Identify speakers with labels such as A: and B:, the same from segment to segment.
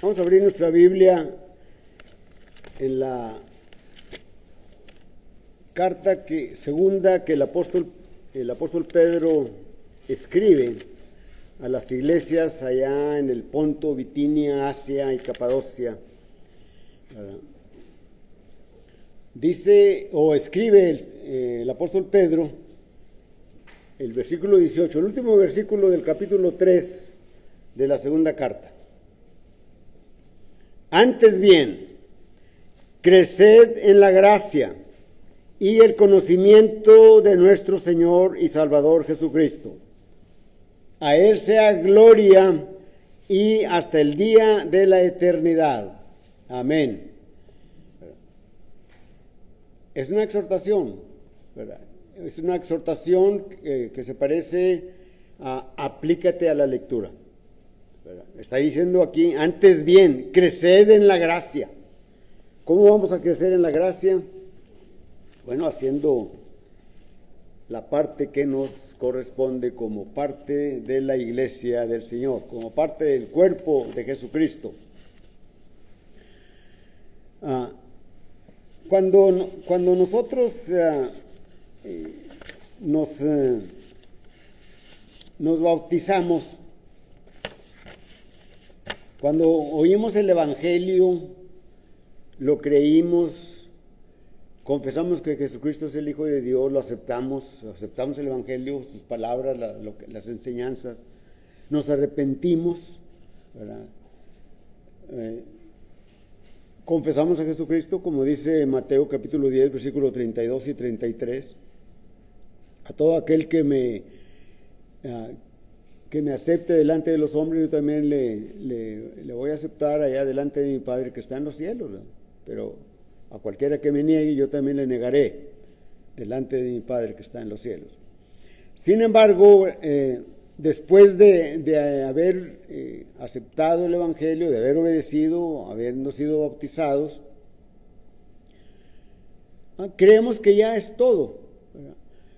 A: Vamos a abrir nuestra Biblia en la carta segunda que el apóstol Pedro escribe a las iglesias allá en el Ponto, Bitinia, Asia y Capadocia. Dice o escribe el apóstol Pedro el versículo 18, el último versículo del capítulo 3 de la segunda carta. Antes bien, creced en la gracia y el conocimiento de nuestro Señor y Salvador Jesucristo. A Él sea gloria y hasta el día de la eternidad. Amén. Es una exhortación, ¿verdad? Es una exhortación que se parece a aplícate a la lectura, ¿verdad? Está diciendo aquí, antes bien, creced en la gracia. ¿Cómo vamos a crecer en la gracia? Bueno, haciendo la parte que nos corresponde como parte de la iglesia del Señor, como parte del cuerpo de Jesucristo. Cuando nosotros nos bautizamos, cuando oímos el Evangelio, lo creímos, confesamos que Jesucristo es el Hijo de Dios, lo aceptamos el Evangelio, sus palabras, las enseñanzas, nos arrepentimos, ¿verdad? Confesamos a Jesucristo, como dice Mateo capítulo 10, versículos 32 y 33, a todo aquel que me acepte delante de los hombres, yo también le voy a aceptar allá delante de mi Padre que está en los cielos, ¿verdad? Pero a cualquiera que me niegue, yo también le negaré delante de mi Padre que está en los cielos. Sin embargo, después de haber aceptado el Evangelio, de haber obedecido, habiendo sido bautizados, creemos que ya es todo, ¿verdad?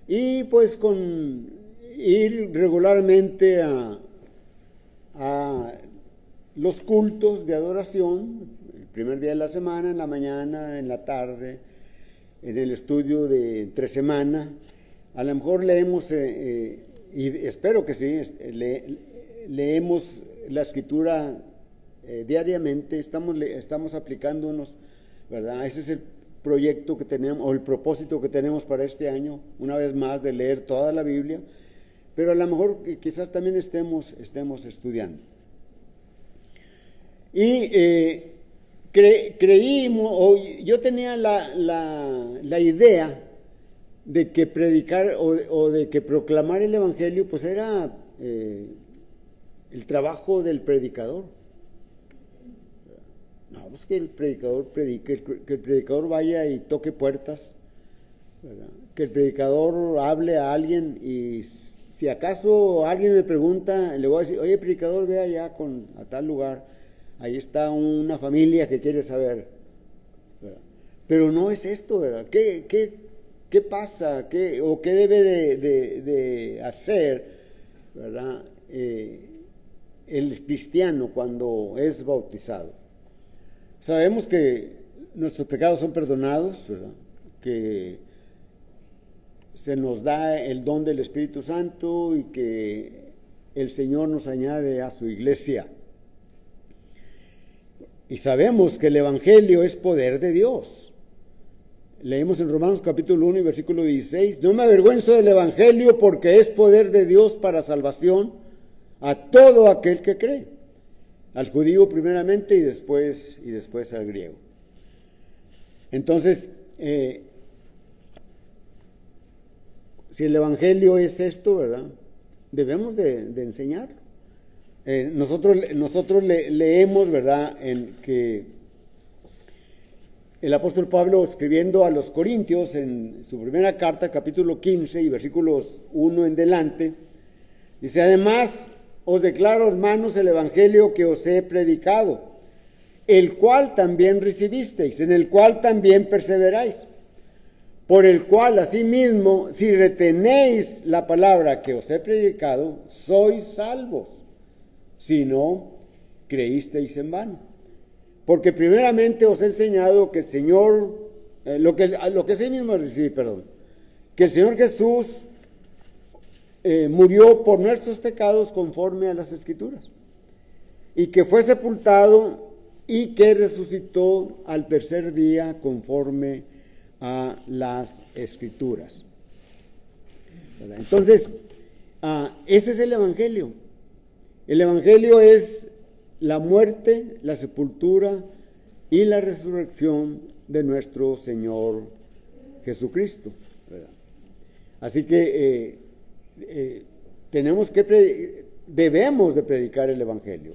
A: Y pues con ir regularmente a los cultos de adoración, el primer día de la semana, en la mañana, en la tarde, en el estudio de entre semana, a lo mejor leemos, y espero que sí, leemos la Escritura diariamente, estamos aplicándonos, ¿verdad? Ese es el proyecto que tenemos, o el propósito que tenemos para este año, una vez más, de leer toda la Biblia, pero a lo mejor quizás también estemos estudiando. Y creímos, o yo tenía la idea de que predicar o de que proclamar el Evangelio pues era el trabajo del predicador. No, pues que el predicador predique, que el predicador vaya y toque puertas, ¿verdad? Que el predicador hable a alguien, y si acaso alguien me pregunta, le voy a decir, oye, predicador, ve allá a tal lugar, ahí está una familia que quiere saber, ¿verdad? Pero no es esto, ¿verdad? ¿Qué pasa? ¿Qué debe de hacer, ¿verdad? El cristiano cuando es bautizado? Sabemos que nuestros pecados son perdonados, ¿verdad? Que se nos da el don del Espíritu Santo y que el Señor nos añade a su iglesia. Y sabemos que el Evangelio es poder de Dios. Leemos en Romanos capítulo 1 y versículo 16, no me avergüenzo del Evangelio porque es poder de Dios para salvación a todo aquel que cree, al judío primeramente y después al griego. Entonces, si el Evangelio es esto, ¿verdad? Debemos de enseñarlo. Nosotros leemos, ¿verdad?, en que el apóstol Pablo, escribiendo a los Corintios en su primera carta, capítulo 15 y versículos 1 en delante, dice, además os declaro, hermanos, el evangelio que os he predicado, el cual también recibisteis, en el cual también perseveráis, por el cual asimismo, si retenéis la palabra que os he predicado, sois salvos, si no creísteis en vano. Porque primeramente os he enseñado que el Señor, lo que sí mismo recibí, que el Señor Jesús murió por nuestros pecados conforme a las Escrituras, y que fue sepultado y que resucitó al tercer día conforme a las Escrituras. ¿Verdad? Entonces, ese es el Evangelio. El Evangelio es la muerte, la sepultura y la resurrección de nuestro Señor Jesucristo, ¿verdad? Así que debemos de predicar el Evangelio.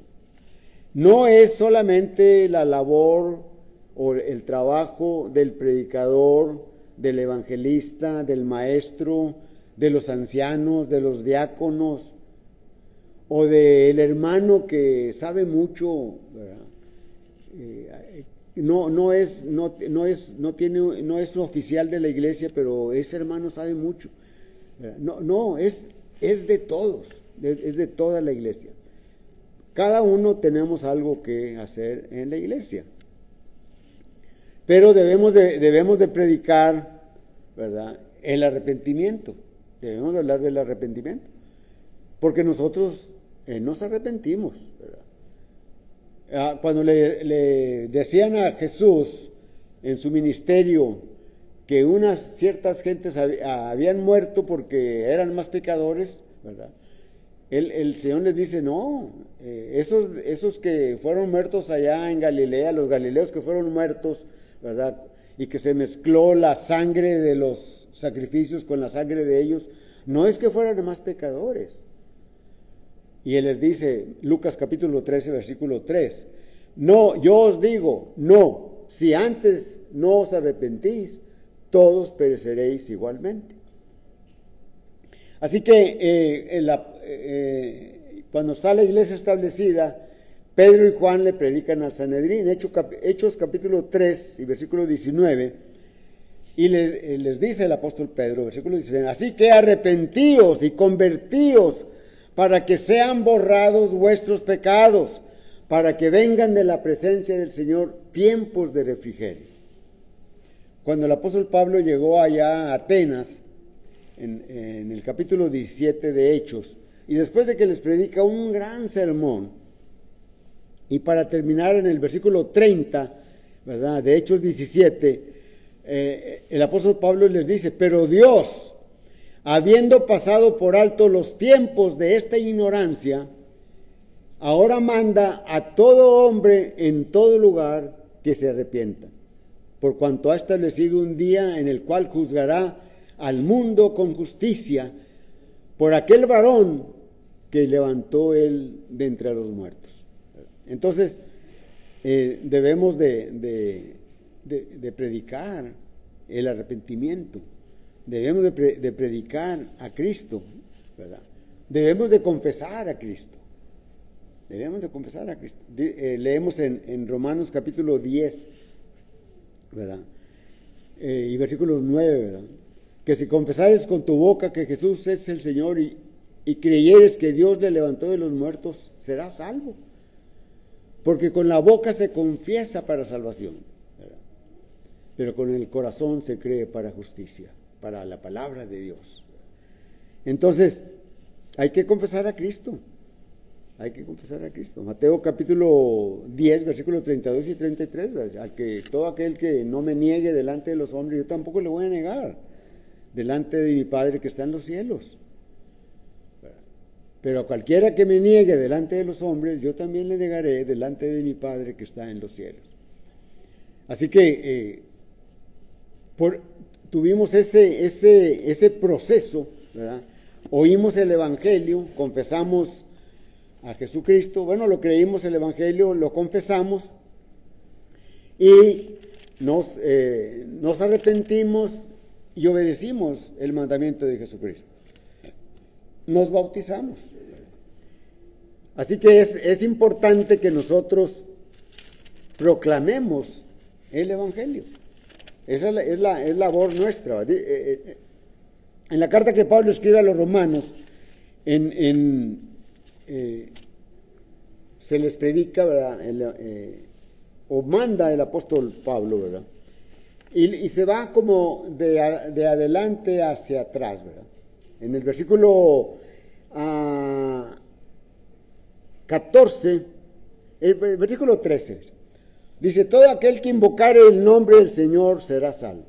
A: No es solamente la labor o el trabajo del predicador, del evangelista, del maestro, de los ancianos, de los diáconos, o del hermano que sabe mucho, ¿verdad? No es oficial de la iglesia, pero ese hermano sabe mucho. No, es de todos, es de toda la iglesia. Cada uno tenemos algo que hacer en la iglesia, pero debemos de predicar, ¿verdad?, el arrepentimiento. Debemos de hablar del arrepentimiento, porque nosotros nos arrepentimos, ¿verdad? Cuando le decían a Jesús en su ministerio que unas ciertas gentes habían muerto porque eran más pecadores, ¿verdad?, el Señor les dice, no, esos que fueron muertos allá en Galilea, los galileos que fueron muertos, ¿verdad?, y que se mezcló la sangre de los sacrificios con la sangre de ellos, no es que fueran más pecadores. Y Él les dice, Lucas capítulo 13, versículo 3, no, yo os digo, no, si antes no os arrepentís, todos pereceréis igualmente. Así que cuando está la iglesia establecida, Pedro y Juan le predican al Sanedrín, Hechos capítulo 3 y versículo 19, y les dice el apóstol Pedro, versículo 19, así que arrepentíos y convertíos para que sean borrados vuestros pecados, para que vengan de la presencia del Señor tiempos de refrigerio. Cuando el apóstol Pablo llegó allá a Atenas, en el capítulo 17 de Hechos, y después de que les predica un gran sermón, y para terminar en el versículo 30, ¿verdad?, de Hechos 17, el apóstol Pablo les dice, pero Dios, habiendo pasado por alto los tiempos de esta ignorancia, ahora manda a todo hombre en todo lugar que se arrepienta, por cuanto ha establecido un día en el cual juzgará al mundo con justicia por aquel varón que levantó él de entre los muertos. Entonces, debemos de predicar el arrepentimiento, debemos de predicar a Cristo, ¿verdad? Debemos de confesar a Cristo, leemos en Romanos capítulo 10, ¿verdad?, y versículos 9, ¿verdad?, que si confesares con tu boca que Jesús es el Señor y creyeres que Dios le levantó de los muertos, serás salvo. Porque con la boca se confiesa para salvación, ¿verdad?, pero con el corazón se cree para justicia, para la palabra de Dios. Entonces, hay que confesar a Cristo. Mateo capítulo 10, versículos 32 y 33, ¿verdad?, todo aquel que no me niegue delante de los hombres, yo tampoco le voy a negar delante de mi Padre que está en los cielos. Pero a cualquiera que me niegue delante de los hombres, yo también le negaré delante de mi Padre que está en los cielos. Así que tuvimos ese proceso, ¿verdad? Oímos el Evangelio, confesamos a Jesucristo, lo creímos el Evangelio, lo confesamos y nos arrepentimos y obedecimos el mandamiento de Jesucristo. Nos bautizamos. Así que es importante que nosotros proclamemos el Evangelio. Esa es labor nuestra. En la carta que Pablo escribe a los romanos, se les predica, ¿verdad? O manda el apóstol Pablo, ¿verdad? Y se va como de adelante hacia atrás, ¿verdad? En el versículo 14, el versículo 13, dice: todo aquel que invocare el nombre del Señor será salvo.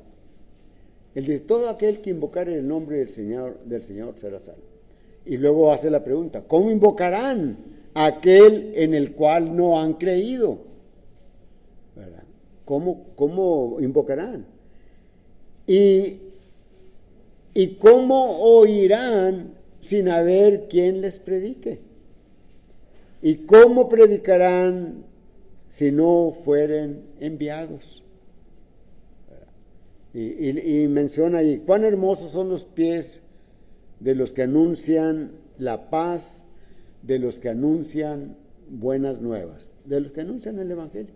A: Él dice: todo aquel que invocare el nombre del Señor será salvo. Y luego hace la pregunta: ¿cómo invocarán a aquel en el cual no han creído? ¿Verdad? ¿Cómo invocarán? ¿Y cómo oirán sin haber quien les predique? ¿Y cómo predicarán si no fueren enviados? Y menciona ahí: cuán hermosos son los pies de los que anuncian la paz, de los que anuncian buenas nuevas, de los que anuncian el Evangelio.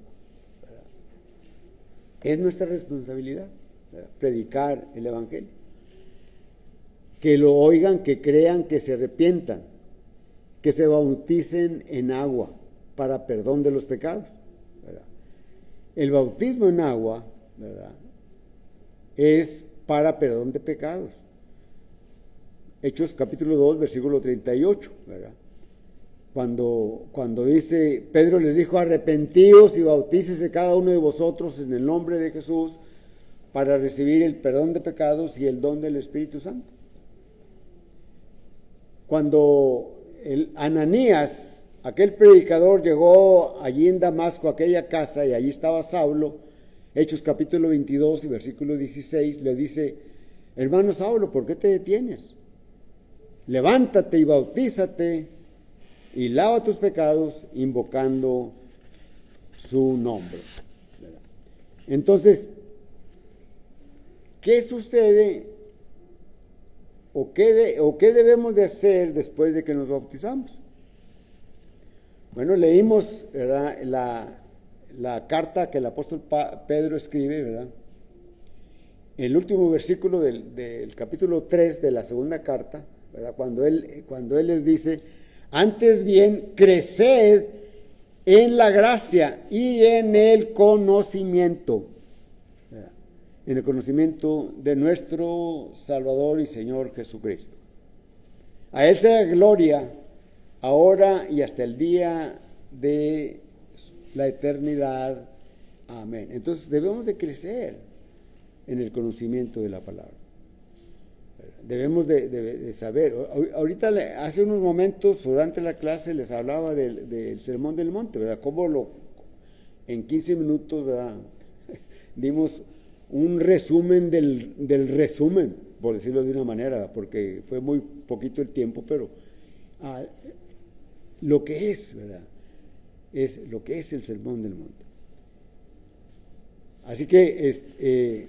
A: Es nuestra responsabilidad, ¿verdad?, predicar el Evangelio. Que lo oigan, que crean, que se arrepientan, que se bauticen en agua para perdón de los pecados, ¿verdad? El bautismo en agua, ¿verdad?, es para perdón de pecados. Hechos capítulo 2, versículo 38, ¿verdad? Cuando dice, Pedro les dijo: arrepentíos y bautícese cada uno de vosotros en el nombre de Jesús para recibir el perdón de pecados y el don del Espíritu Santo. Cuando Ananías, aquel predicador, llegó allí en Damasco, a aquella casa, y allí estaba Saulo, Hechos capítulo 22 y versículo 16, le dice: hermano Saulo, ¿por qué te detienes? Levántate y bautízate y lava tus pecados invocando su nombre. ¿Verdad? Entonces, ¿qué sucede o qué debemos de hacer después de que nos bautizamos? Bueno, leímos, ¿verdad?, la carta que el apóstol Pedro escribe, ¿verdad? El último versículo del capítulo 3 de la segunda carta, ¿verdad?, cuando él les dice: antes bien, creced en la gracia y en el conocimiento, ¿verdad?, en el conocimiento de nuestro Salvador y Señor Jesucristo. A Él sea gloria ahora y hasta el día de la eternidad. Amén. Entonces debemos de crecer en el conocimiento de la palabra. Debemos de saber. Ahorita, hace unos momentos, durante la clase, les hablaba del Sermón del Monte, ¿verdad? Cómo en 15 minutos, ¿verdad?, dimos un resumen del resumen, por decirlo de una manera, porque fue muy poquito el tiempo, pero lo que es, ¿verdad?, es lo que es el Sermón del Monte. Así que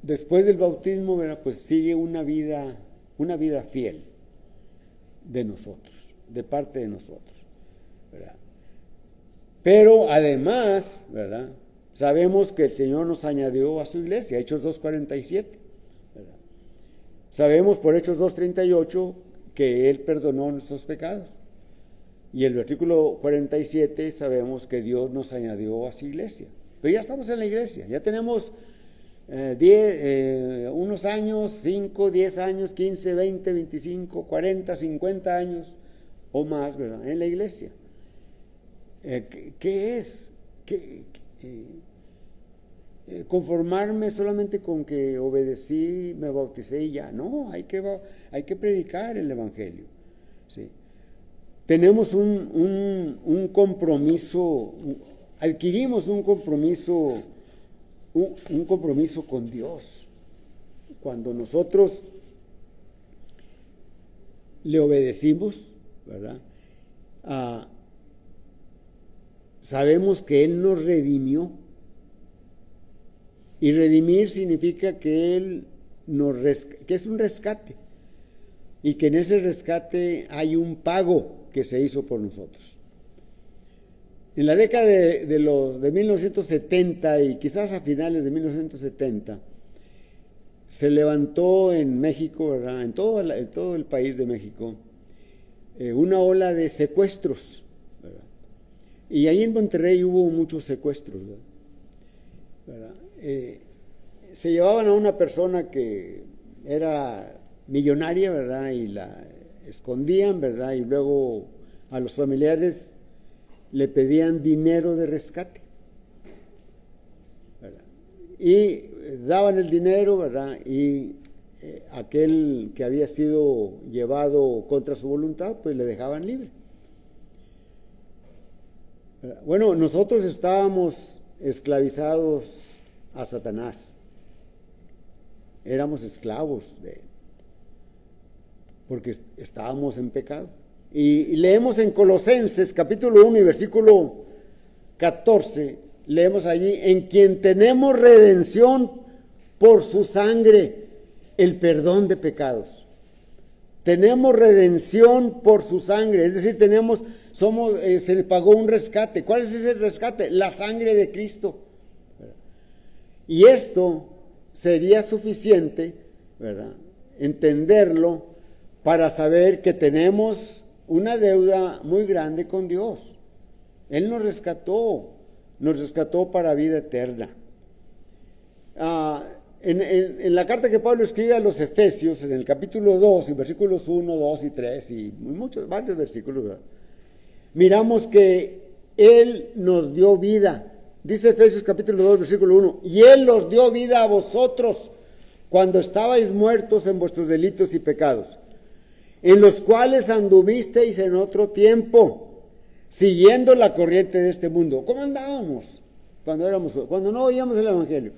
A: después del bautismo, ¿verdad?, pues sigue una vida fiel de nosotros, de parte de nosotros, ¿verdad? Pero además, ¿verdad?, sabemos que el Señor nos añadió a su iglesia, Hechos 2:47, ¿verdad? Sabemos por Hechos 2:38 que Él perdonó nuestros pecados. Y el versículo 47 sabemos que Dios nos añadió a su iglesia. Pero ya estamos en la iglesia, ya tenemos unos años, 5, 10 años, 15, 20, 25, 40, 50 años o más, ¿verdad?, en la iglesia. ¿Qué es? Conformarme solamente con que obedecí, me bauticé y ya. No, hay que predicar el Evangelio. ¿Sí? Tenemos un compromiso, adquirimos un compromiso con Dios. Cuando nosotros le obedecimos, ¿verdad?, sabemos que Él nos redimió. Y redimir significa que Él que es un rescate. Y que en ese rescate hay un pago que se hizo por nosotros. En la década de 1970 y quizás a finales de 1970, se levantó en México, ¿verdad? En todo el país de México, una ola de secuestros, ¿verdad? Y ahí en Monterrey hubo muchos secuestros, ¿verdad? Se llevaban a una persona que era millonaria, ¿verdad? Y la escondían, ¿verdad? Y luego a los familiares le pedían dinero de rescate, ¿verdad? Y daban el dinero, ¿verdad? Y aquel que había sido llevado contra su voluntad, pues le dejaban libre. ¿Verdad? Bueno, nosotros estábamos esclavizados a Satanás. Éramos esclavos de él, porque estábamos en pecado. Y leemos en Colosenses capítulo 1 y versículo 14, leemos allí, en quien tenemos redención por su sangre, el perdón de pecados. Tenemos redención por su sangre, es decir, se le pagó un rescate. ¿Cuál es ese rescate? La sangre de Cristo. Y esto sería suficiente, ¿verdad?, entenderlo para saber que tenemos una deuda muy grande con Dios. Él nos rescató para vida eterna. En la carta que Pablo escribe a los Efesios, en el capítulo 2, y versículos 1, 2 y 3, y varios versículos, ¿verdad?, miramos que Él nos dio vida. Dice Efesios capítulo 2, versículo 1, y Él los dio vida a vosotros cuando estabais muertos en vuestros delitos y pecados, en los cuales anduvisteis en otro tiempo, siguiendo la corriente de este mundo. ¿Cómo andábamos cuando no oíamos el Evangelio?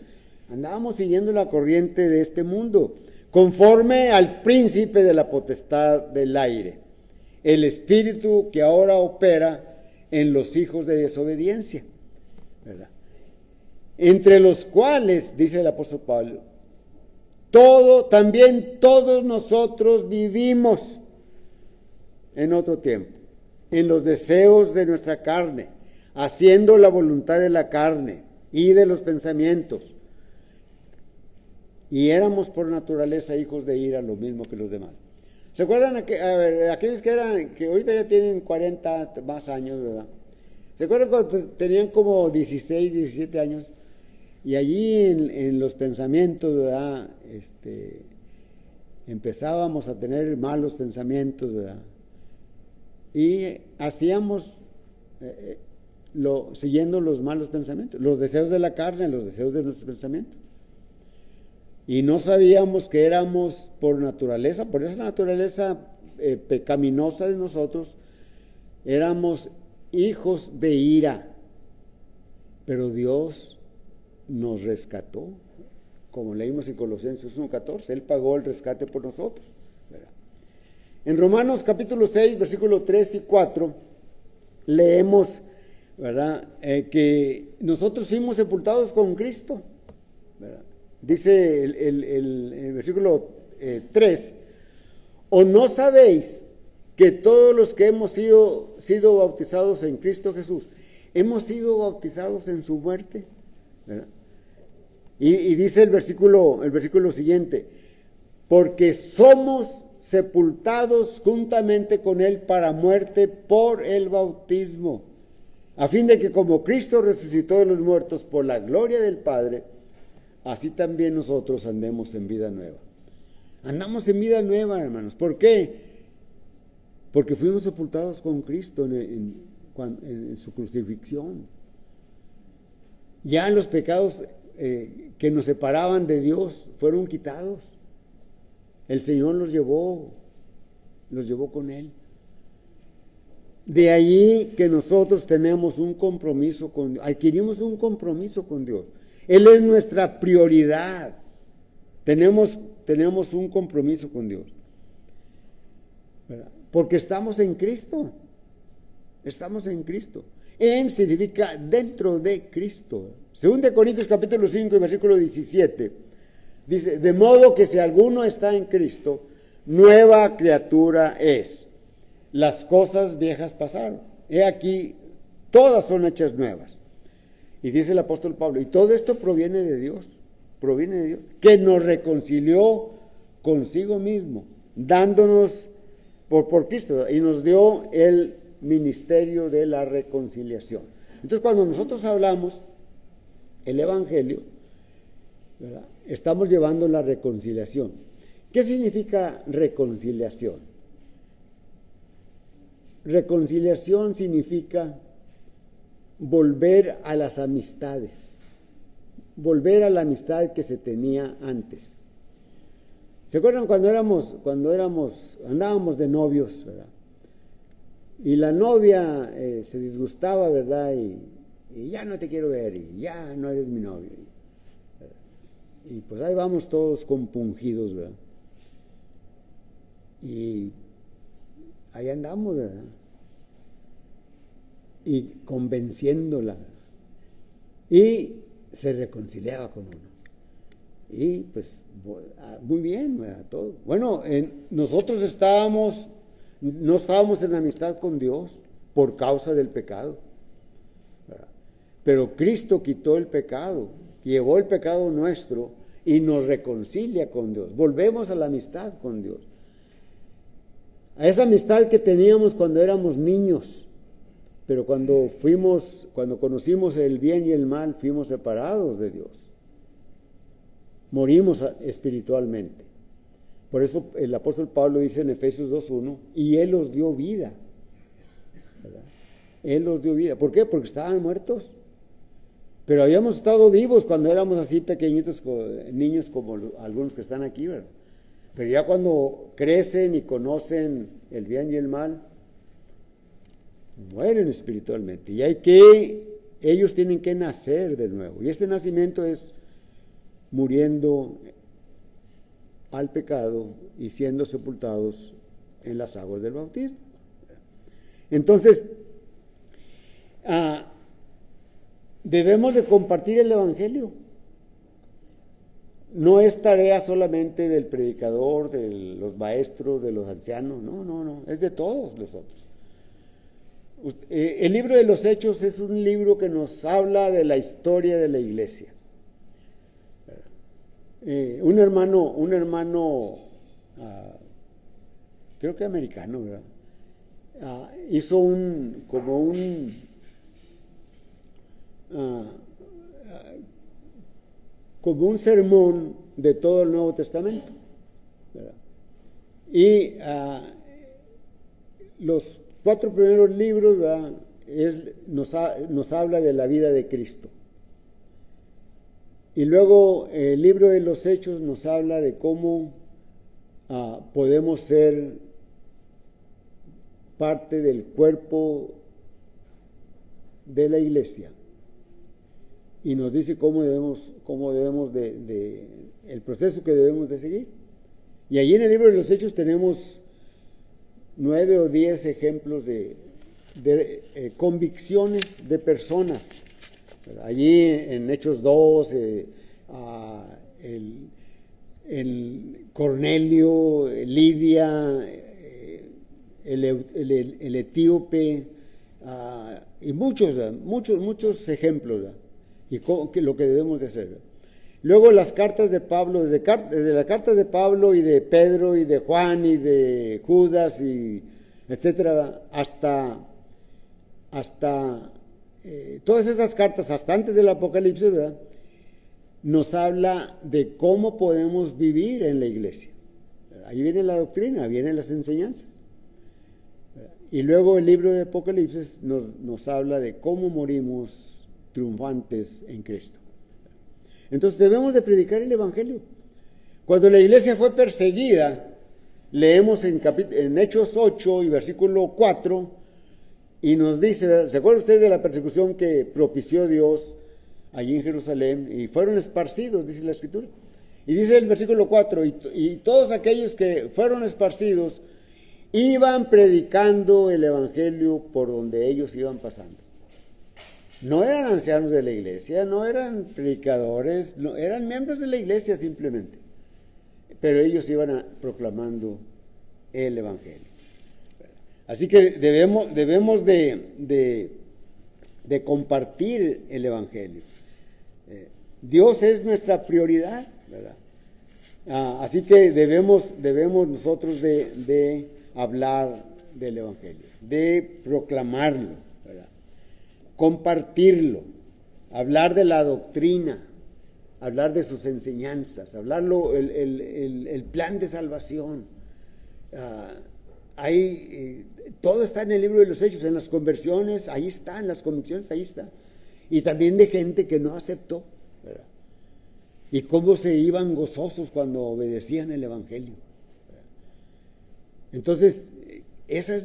A: Andábamos siguiendo la corriente de este mundo, conforme al príncipe de la potestad del aire, el espíritu que ahora opera en los hijos de desobediencia, ¿verdad? Entre los cuales, dice el apóstol Pablo, también todos nosotros vivimos en otro tiempo, en los deseos de nuestra carne, haciendo la voluntad de la carne y de los pensamientos. Y éramos por naturaleza hijos de ira, lo mismo que los demás. ¿Se acuerdan aquellos que ahorita ya tienen 40 más años, ¿verdad? ¿Se acuerdan cuando tenían como 16, 17 años? Y allí en los pensamientos, ¿verdad?, empezábamos a tener malos pensamientos, ¿verdad? Y hacíamos siguiendo los malos pensamientos, los deseos de la carne, los deseos de nuestros pensamientos. Y no sabíamos que éramos por esa naturaleza pecaminosa de nosotros, éramos hijos de ira. Pero Dios nos rescató, como leímos en Colosenses 1:14, Él pagó el rescate por nosotros, ¿verdad? En Romanos capítulo 6, versículos 3 y 4, leemos, ¿verdad?, que nosotros fuimos sepultados con Cristo, ¿verdad? Dice el versículo 3, ¿o no sabéis que todos los que hemos sido bautizados en Cristo Jesús, hemos sido bautizados en su muerte? ¿Verdad? Y dice el versículo siguiente, porque somos sepultados juntamente con Él para muerte por el bautismo, a fin de que como Cristo resucitó de los muertos por la gloria del Padre, así también nosotros andemos en vida nueva. Andamos en vida nueva, hermanos. ¿Por qué? Porque fuimos sepultados con Cristo en su crucifixión. Ya los pecados que nos separaban de Dios fueron quitados. El Señor los llevó con Él. De ahí que nosotros tenemos un compromiso con Dios, adquirimos un compromiso con Dios. Él es nuestra prioridad. Tenemos un compromiso con Dios, ¿verdad? Porque estamos en Cristo. Estamos en Cristo. En significa dentro de Cristo. 2 Corintios capítulo 5 y versículo 17 dice, de modo que si alguno está en Cristo, nueva criatura es. Las cosas viejas pasaron. He aquí, todas son hechas nuevas. Y dice el apóstol Pablo, y todo esto proviene de Dios, que nos reconcilió consigo mismo, dándonos por Cristo, y nos dio el ministerio de la reconciliación. Entonces, cuando nosotros hablamos el Evangelio, ¿verdad?, estamos llevando la reconciliación. ¿Qué significa reconciliación? Reconciliación significa volver a las amistades, volver a la amistad que se tenía antes. ¿Se acuerdan cuando andábamos de novios, ¿verdad? Y la novia se disgustaba, ¿verdad? Y ya no te quiero ver, y ya no eres mi novio. Y pues ahí vamos todos compungidos, ¿verdad? Y ahí andamos, ¿verdad? Y convenciéndola. Y se reconciliaba con uno. Y pues muy bien, ¿verdad? Todo. Bueno, nosotros no estábamos en amistad con Dios por causa del pecado, ¿verdad? Pero Cristo quitó el pecado, llevó el pecado nuestro y nos reconcilia con Dios. Volvemos a la amistad con Dios. A esa amistad que teníamos cuando éramos niños, pero cuando conocimos el bien y el mal, fuimos separados de Dios. Morimos espiritualmente. Por eso el apóstol Pablo dice en Efesios 2:1, y Él os dio vida, ¿verdad? Él os dio vida. ¿Por qué? Porque estaban muertos. Pero habíamos estado vivos cuando éramos así pequeñitos, niños como algunos que están aquí, ¿verdad? Pero ya cuando crecen y conocen el bien y el mal, mueren espiritualmente. Y ellos tienen que nacer de nuevo. Y este nacimiento es muriendo al pecado y siendo sepultados en las aguas del bautismo. Entonces, debemos de compartir el Evangelio. No es tarea solamente del predicador, de los maestros, de los ancianos, no, es de todos nosotros. El libro de los Hechos es un libro que nos habla de la historia de la iglesia. Un hermano, creo que americano, ¿verdad? Hizo como un sermón de todo el Nuevo Testamento, ¿verdad? Y los 4 primeros libros, ¿verdad?, nos habla de la vida de Cristo. Y luego el libro de los Hechos nos habla de cómo podemos ser parte del cuerpo de la iglesia. Y nos dice cómo debemos el proceso que debemos de seguir. Y allí en el libro de los Hechos tenemos 9 o 10 ejemplos de convicciones de personas. Allí en Hechos 2, el Cornelio, Lidia, el etíope, y muchos ejemplos, ¿verdad? Y lo que debemos de hacer, ¿verdad? Luego las cartas de Pablo, desde las cartas de Pablo y de Pedro y de Juan y de Judas y etcétera, hasta todas esas cartas, hasta antes del Apocalipsis, ¿verdad?, nos habla de cómo podemos vivir en la iglesia. Ahí viene la doctrina, vienen las enseñanzas. Y luego el libro de Apocalipsis nos habla de cómo morimos triunfantes en Cristo. Entonces debemos de predicar el Evangelio. Cuando la iglesia fue perseguida, leemos en Hechos 8 y versículo 4, y nos dice, ¿se acuerdan ustedes de la persecución que propició Dios allí en Jerusalén? Y fueron esparcidos, dice la Escritura. Y dice el versículo 4, y todos aquellos que fueron esparcidos iban predicando el Evangelio por donde ellos iban pasando. No eran ancianos de la iglesia, no eran predicadores, no, eran miembros de la iglesia simplemente. Pero ellos iban proclamando el Evangelio. Así que debemos de de compartir el Evangelio. Dios es nuestra prioridad, ¿verdad? Así que debemos nosotros de hablar del Evangelio, de proclamarlo, ¿verdad? Compartirlo, hablar de la doctrina, hablar de sus enseñanzas, hablarlo, el plan de salvación. Todo está en el libro de los Hechos, en las conversiones, ahí está, en las convicciones, ahí está. Y también de gente que no aceptó, ¿verdad? Y cómo se iban gozosos cuando obedecían el Evangelio, ¿verdad? Entonces, eso es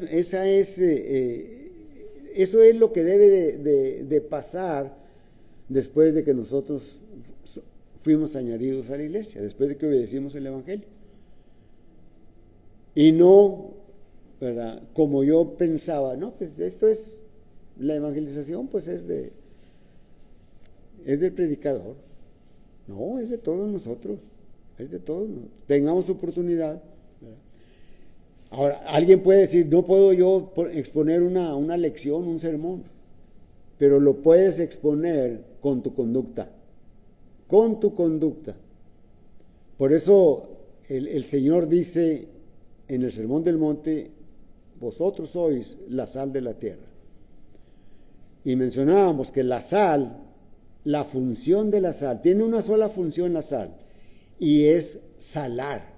A: lo que debe de pasar después de que nosotros fuimos añadidos a la iglesia, después de que obedecimos el Evangelio. Y no, ¿verdad?, como yo pensaba, no, pues esto es, la evangelización pues es del predicador. No, es de todos nosotros, es de todos nosotros. Tengamos oportunidad, ¿verdad? Ahora, alguien puede decir, no puedo yo exponer una lección, un sermón, pero lo puedes exponer con tu conducta, con tu conducta. Por eso el Señor dice en el Sermón del Monte, vosotros sois la sal de la tierra. Y mencionábamos que la sal, la función de la sal, tiene una sola función la sal, y es salar.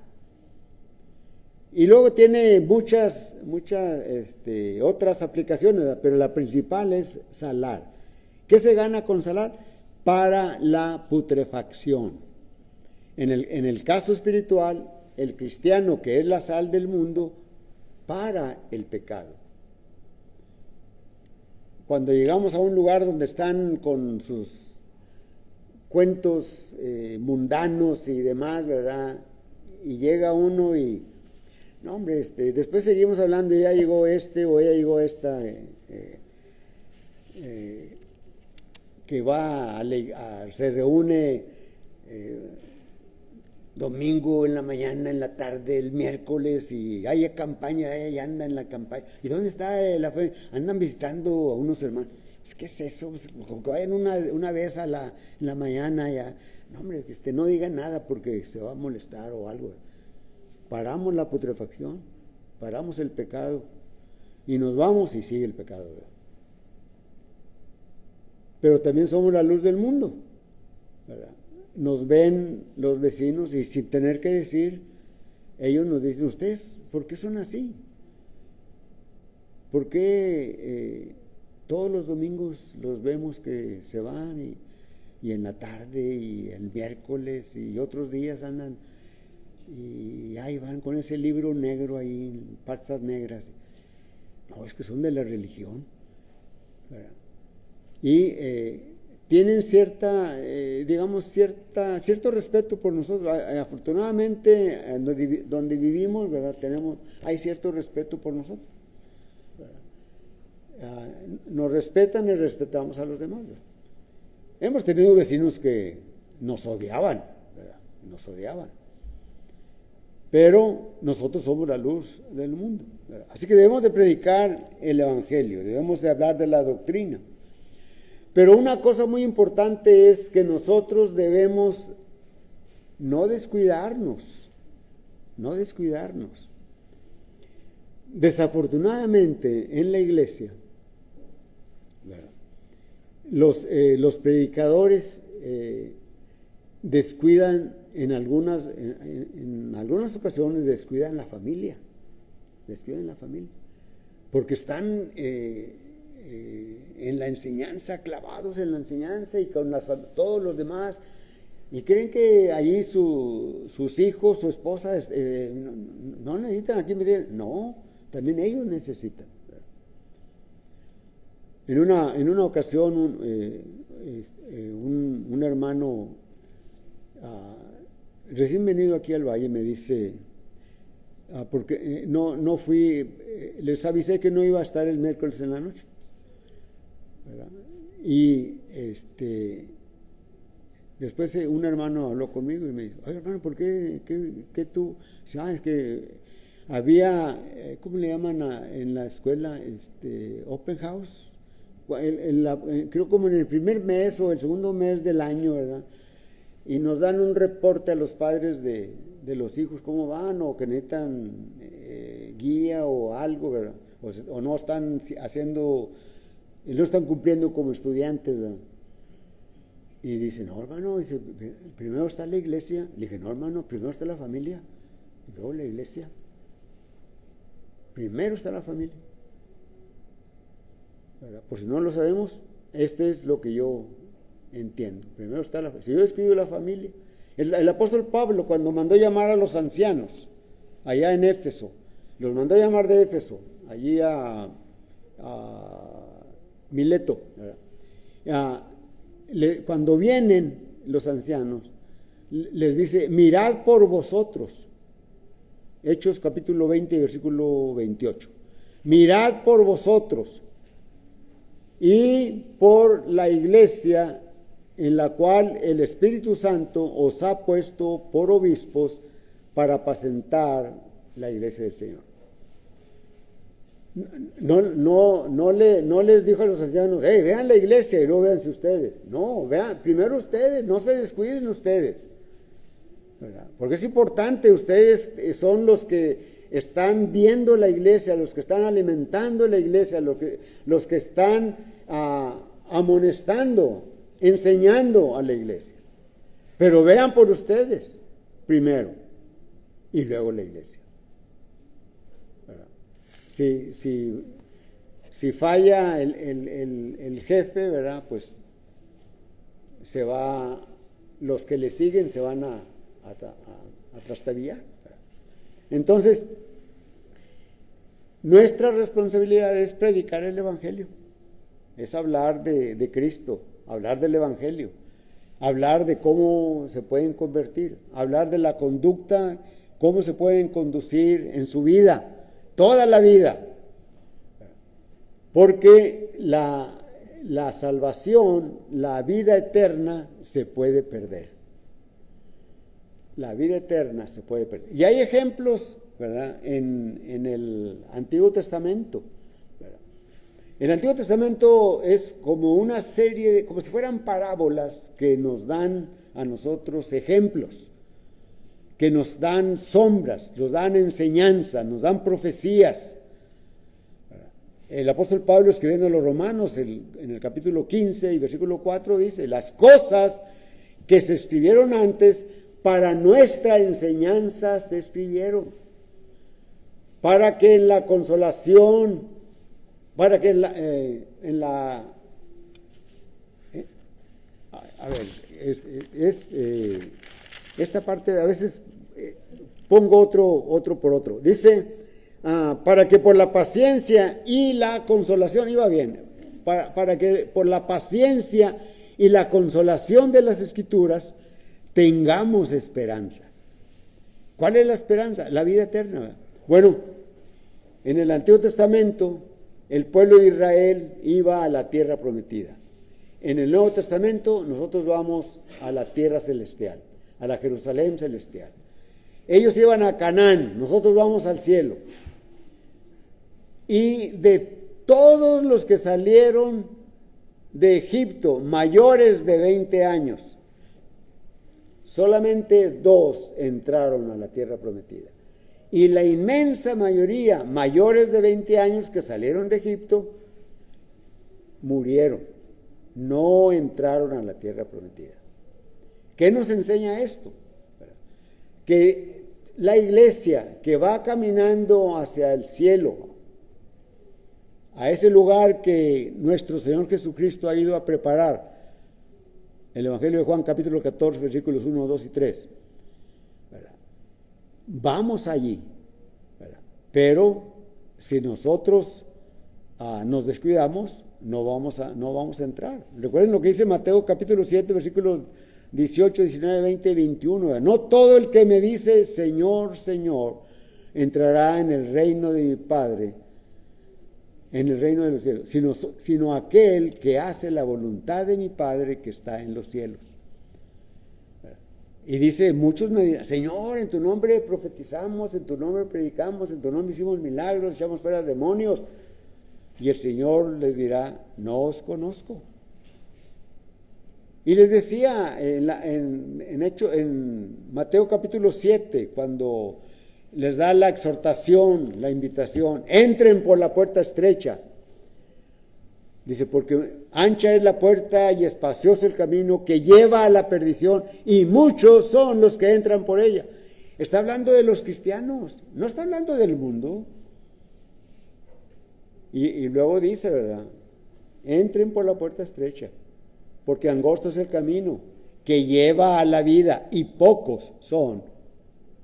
A: Y luego tiene muchas otras aplicaciones, ¿verdad?, pero la principal es salar. ¿Qué se gana con salar? Para la putrefacción. En el caso espiritual, el cristiano, que es la sal del mundo, para el pecado. Cuando llegamos a un lugar donde están con sus cuentos mundanos y demás, ¿verdad?, y llega uno y, no hombre, después seguimos hablando, y ya llegó o ya llegó esta, que va se reúne domingo en la mañana, en la tarde, el miércoles, y hay campaña, ella anda en la campaña. ¿Y dónde está la fe? Andan visitando a unos hermanos. Pues, ¿qué es eso? Pues, como que vayan una vez en la mañana ya. No, hombre, no digan nada porque se va a molestar o algo. Paramos la putrefacción, paramos el pecado y nos vamos, y sigue el pecado, ¿verdad? Pero también somos la luz del mundo, ¿verdad? Nos ven los vecinos y sin tener que decir, ellos nos dicen, ¿ustedes por qué son así? ¿Por qué todos los domingos los vemos que se van y en la tarde y el miércoles y otros días andan y ahí van con ese libro negro ahí, patas negras? No, es que son de la religión, ¿verdad? Y tienen cierto respeto por nosotros. Afortunadamente, donde vivimos, ¿verdad?, hay cierto respeto por nosotros, ¿verdad? Nos respetan y respetamos a los demás, ¿verdad? Hemos tenido vecinos que nos odiaban, ¿verdad?, nos odiaban. Pero nosotros somos la luz del mundo, ¿verdad? Así que debemos de predicar el Evangelio, debemos de hablar de la doctrina. Pero una cosa muy importante es que nosotros debemos no descuidarnos. Desafortunadamente en la iglesia, ¿verdad?, los predicadores descuidan en algunas ocasiones, descuidan la familia, porque están en la enseñanza, clavados en la enseñanza y con todos los demás, y creen que allí sus hijos, su esposa no necesitan aquí medir. No, también ellos necesitan. En una ocasión un hermano recién venido aquí al valle me dice, porque no fui, les avisé que no iba a estar el miércoles en la noche, ¿verdad? Y después un hermano habló conmigo y me dijo, oye, hermano, ¿por qué tú? Es que había, ¿cómo le llaman en la escuela? Open house, creo como en el primer mes o el segundo mes del año, ¿verdad? Y nos dan un reporte a los padres de los hijos, cómo van, o que necesitan guía o algo, ¿verdad? O no están haciendo, no están cumpliendo como estudiantes, ¿verdad? Y dice, no, hermano, dice, primero está la iglesia. Le dije, no, hermano, primero está la familia y luego la iglesia. Primero está la familia, ¿verdad? Por si no lo sabemos, este es lo que yo entiendo. Primero está la familia. Si yo descuido la familia, el apóstol Pablo, cuando mandó llamar a los ancianos allá en Éfeso, los mandó a llamar de Éfeso, allí a Mileto, ¿verdad? Cuando vienen los ancianos, les dice, mirad por vosotros. Hechos capítulo 20, versículo 28. Mirad por vosotros y por la iglesia en la cual el Espíritu Santo os ha puesto por obispos para apacentar la iglesia del Señor. No les dijo a los ancianos, hey, vean la iglesia y no véanse ustedes. No, vean, primero ustedes, no se descuiden ustedes, ¿verdad? Porque es importante, ustedes son los que están viendo la iglesia, los que están alimentando la iglesia, los que están amonestando, enseñando a la iglesia. Pero vean por ustedes primero y luego la iglesia. Si falla el jefe, ¿verdad? Pues los que le siguen se van a trastabillar. Entonces, nuestra responsabilidad es predicar el Evangelio, es hablar de Cristo, hablar del Evangelio, hablar de cómo se pueden convertir, hablar de la conducta, cómo se pueden conducir en su vida, toda la vida, porque la salvación, la vida eterna se puede perder. La vida eterna se puede perder. Y hay ejemplos, ¿verdad? En el Antiguo Testamento, ¿verdad? El Antiguo Testamento es como una serie, como si fueran parábolas que nos dan a nosotros ejemplos, que nos dan sombras, nos dan enseñanza, nos dan profecías. El apóstol Pablo, escribiendo a los Romanos, en el capítulo 15 y versículo 4, dice, las cosas que se escribieron antes para nuestra enseñanza se escribieron, para que en la consolación, para que esta parte a veces pongo otro por otro. Dice, para que por la paciencia y la consolación, iba bien, para que por la paciencia y la consolación de las Escrituras tengamos esperanza. ¿Cuál es la esperanza? La vida eterna, ¿verdad? Bueno, en el Antiguo Testamento el pueblo de Israel iba a la tierra prometida. En el Nuevo Testamento nosotros vamos a la tierra celestial, a la Jerusalén celestial. Ellos iban a Canaán, nosotros vamos al cielo. Y de todos los que salieron de Egipto, mayores de 20 años, solamente 2 entraron a la tierra prometida. Y la inmensa mayoría, mayores de 20 años que salieron de Egipto, murieron, no entraron a la tierra prometida. ¿Qué nos enseña esto? Que la iglesia que va caminando hacia el cielo, a ese lugar que nuestro Señor Jesucristo ha ido a preparar, el Evangelio de Juan capítulo 14, versículos 1, 2 y 3, ¿verdad? Vamos allí, ¿verdad? Pero si nosotros nos descuidamos, no vamos a entrar. Recuerden lo que dice Mateo capítulo 7, versículos 18, 19, 20 y 21. ¿Verdad? No todo el que me dice Señor, Señor, entrará en el reino de mi Padre, en el reino de los cielos, sino aquel que hace la voluntad de mi Padre que está en los cielos. Y dice, muchos me dirán, Señor, en tu nombre profetizamos, en tu nombre predicamos, en tu nombre hicimos milagros, echamos fuera demonios. y el Señor les dirá, no os conozco. Y les decía en Mateo capítulo 7, cuando les da la exhortación, la invitación, entren por la puerta estrecha. Dice, porque ancha es la puerta y espacioso el camino que lleva a la perdición, y muchos son los que entran por ella. Está hablando de los cristianos, no está hablando del mundo. Y luego dice, ¿verdad? Entren por la puerta estrecha, porque angosto es el camino que lleva a la vida, y pocos son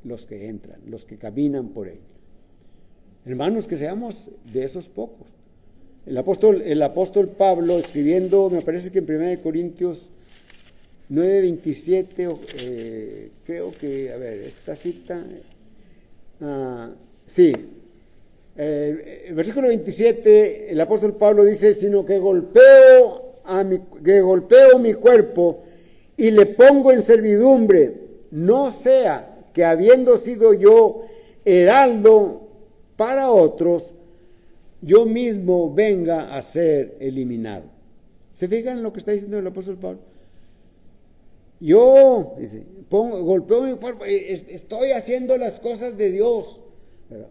A: los que entran, los que caminan por él. Hermanos, que seamos de esos pocos. El apóstol Pablo, escribiendo, me parece que en 1 Corintios 9:27, creo que, a ver, esta cita, sí, el versículo 27, el apóstol Pablo dice, sino que golpeo mi cuerpo y le pongo en servidumbre, no sea que habiendo sido yo heraldo para otros, yo mismo venga a ser eliminado. ¿Se fijan en lo que está diciendo el apóstol Pablo? Yo, dice, golpeo mi cuerpo, estoy haciendo las cosas de Dios, ¿verdad?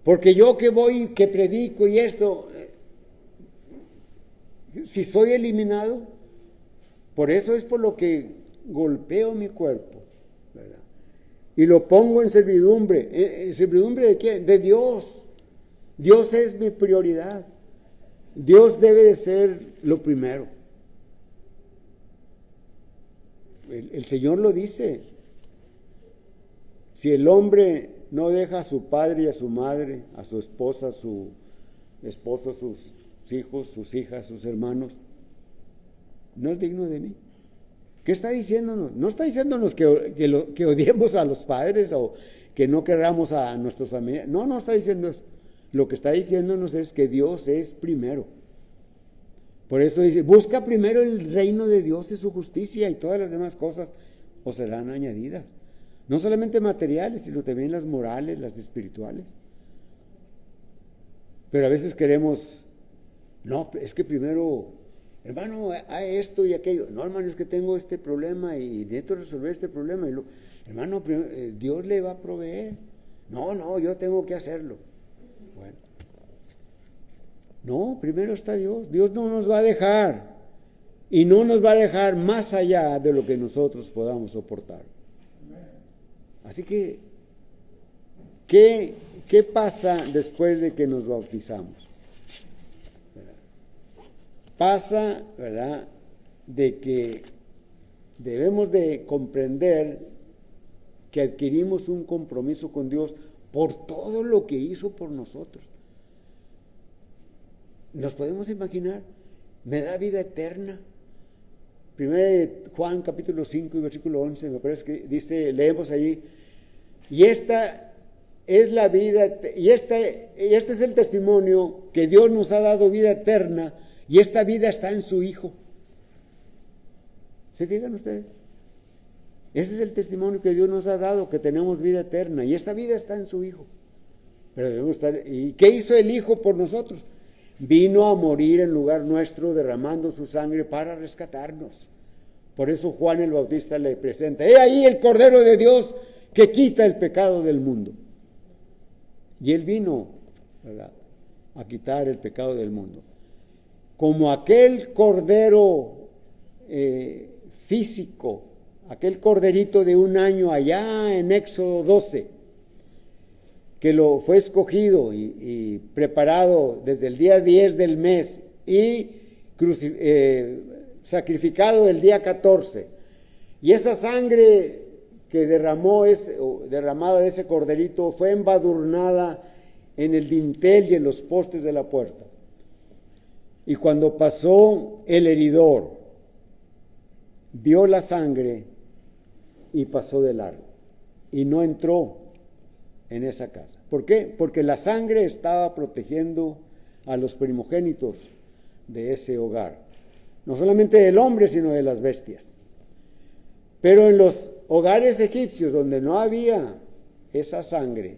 A: Porque yo que voy, que predico y esto, si soy eliminado, por eso es por lo que golpeo mi cuerpo, ¿verdad? Y lo pongo en servidumbre. ¿En servidumbre de quién? De Dios. Dios es mi prioridad. Dios debe de ser lo primero. El Señor lo dice. Si el hombre no deja a su padre y a su madre, a su esposa, a su esposo, sus hijos, sus hijas, sus hermanos, no es digno de mí. ¿Qué está diciéndonos? No está diciéndonos que odiemos a los padres o que no querramos a nuestros familiares. No está diciendo eso. Lo que está diciéndonos es que Dios es primero. Por eso dice, busca primero el reino de Dios y su justicia, y todas las demás cosas os serán añadidas. No solamente materiales, sino también las morales, las espirituales. Pero a veces queremos, no, es que primero, hermano, hay esto y aquello. No, hermano, es que tengo este problema y necesito resolver este problema. Hermano, Dios le va a proveer. No, yo tengo que hacerlo. Bueno, no, primero está Dios. Dios no nos va a dejar, y no nos va a dejar más allá de lo que nosotros podamos soportar. Así que, ¿qué pasa después de que nos bautizamos? Pasa, ¿verdad?, de que debemos de comprender que adquirimos un compromiso con Dios por todo lo que hizo por nosotros. ¿Nos podemos imaginar? Me da vida eterna. Primero Juan capítulo 5 y versículo 11, me parece que dice, leemos allí, y esta es la vida, y este es el testimonio que Dios nos ha dado vida eterna, y esta vida está en su Hijo. ¿Se fijan ustedes? Ese es el testimonio que Dios nos ha dado, que tenemos vida eterna, y esta vida está en su Hijo. Pero debemos estar, ¿y qué hizo el Hijo por nosotros? Vino a morir en lugar nuestro, derramando su sangre para rescatarnos. Por eso Juan el Bautista le presenta, he ahí el Cordero de Dios que quita el pecado del mundo. Y él vino, ¿verdad?, a quitar el pecado del mundo. Como aquel cordero físico, aquel corderito de 1 año allá en Éxodo 12, que lo fue escogido y preparado desde el día 10 del mes y sacrificado el día 14. Y esa sangre que derramada de ese corderito fue embadurnada en el dintel y en los postes de la puerta. Y cuando pasó el heridor, vio la sangre y pasó de largo. Y no entró en esa casa. ¿Por qué? Porque la sangre estaba protegiendo a los primogénitos de ese hogar. No solamente del hombre, sino de las bestias. Pero en los hogares egipcios, donde no había esa sangre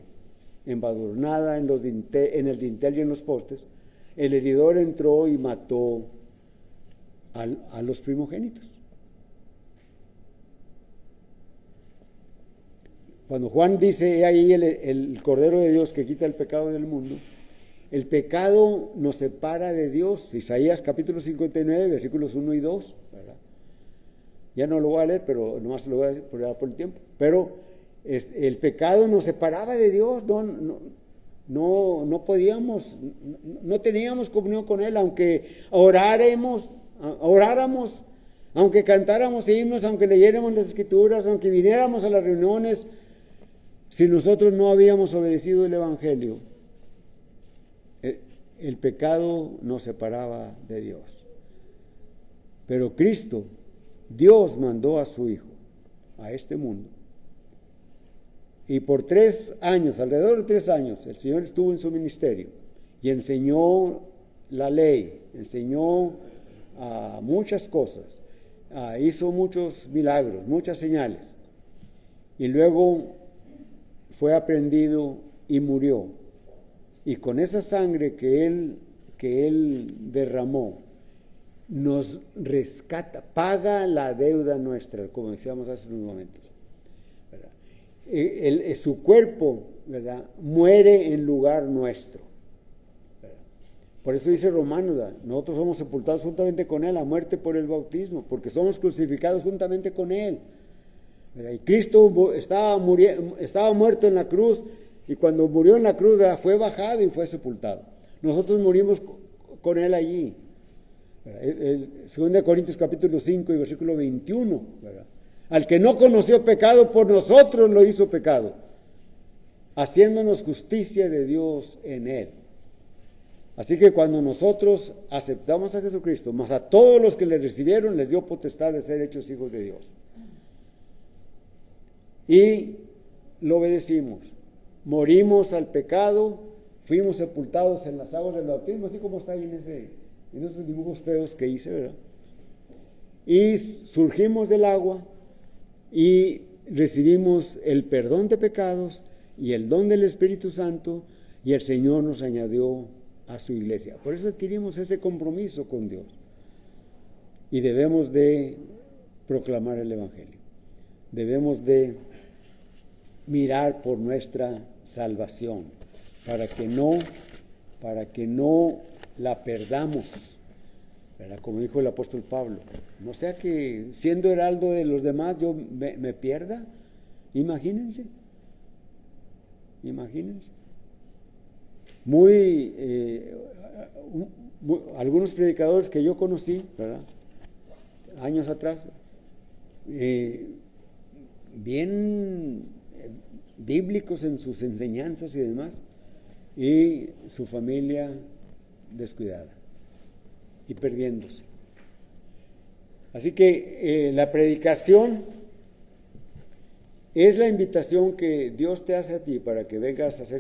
A: embadurnada en el dintel y en los postes, el heridor entró y mató a los primogénitos. Cuando Juan dice, he ahí el Cordero de Dios que quita el pecado del mundo, el pecado nos separa de Dios. Isaías capítulo 59, versículos 1 y 2, ¿verdad? Ya no lo voy a leer, pero nomás lo voy a decir por el tiempo. Pero el pecado nos separaba de Dios, no podíamos, no teníamos comunión con Él, aunque oráramos, aunque cantáramos himnos, aunque leyéramos las Escrituras, aunque viniéramos a las reuniones. Si nosotros no habíamos obedecido el Evangelio, el pecado nos separaba de Dios. Pero Cristo, Dios mandó a su Hijo a este mundo. Y por 3 años, alrededor de 3 años, el Señor estuvo en su ministerio y enseñó la ley, enseñó muchas cosas, hizo muchos milagros, muchas señales. Y luego fue aprehendido y murió. Y con esa sangre que él derramó, nos rescata, paga la deuda nuestra, como decíamos hace unos momentos. Su cuerpo, ¿verdad?, muere en lugar nuestro, ¿verdad? Por eso dice Romanos, ¿verdad?, nosotros somos sepultados juntamente con Él a muerte por el bautismo, porque somos crucificados juntamente con Él, ¿verdad? Y Cristo estaba muerto en la cruz, y cuando murió en la cruz, ¿verdad?, fue bajado y fue sepultado. Nosotros morimos con Él allí. 2 Corintios capítulo 5 y versículo 21, ¿verdad? Al que no conoció pecado, por nosotros lo hizo pecado, haciéndonos justicia de Dios en Él. Así que cuando nosotros aceptamos a Jesucristo, más a todos los que le recibieron, les dio potestad de ser hechos hijos de Dios. Y lo obedecimos. Morimos al pecado, fuimos sepultados en las aguas del bautismo, así como está ahí en esos dibujos feos que hice, ¿verdad? Y surgimos del agua y recibimos el perdón de pecados y el don del Espíritu Santo, y el Señor nos añadió a su iglesia. Por eso adquirimos ese compromiso con Dios y debemos de proclamar el Evangelio. Debemos de mirar por nuestra salvación para que no la perdamos, ¿verdad? Como dijo el apóstol Pablo, no sea que siendo heraldo de los demás yo me pierda. Imagínense. Algunos predicadores que yo conocí, ¿verdad?, años atrás, bien bíblicos en sus enseñanzas y demás, y su familia descuidada y perdiéndose. Así que la predicación es la invitación que Dios te hace a ti para que vengas a hacer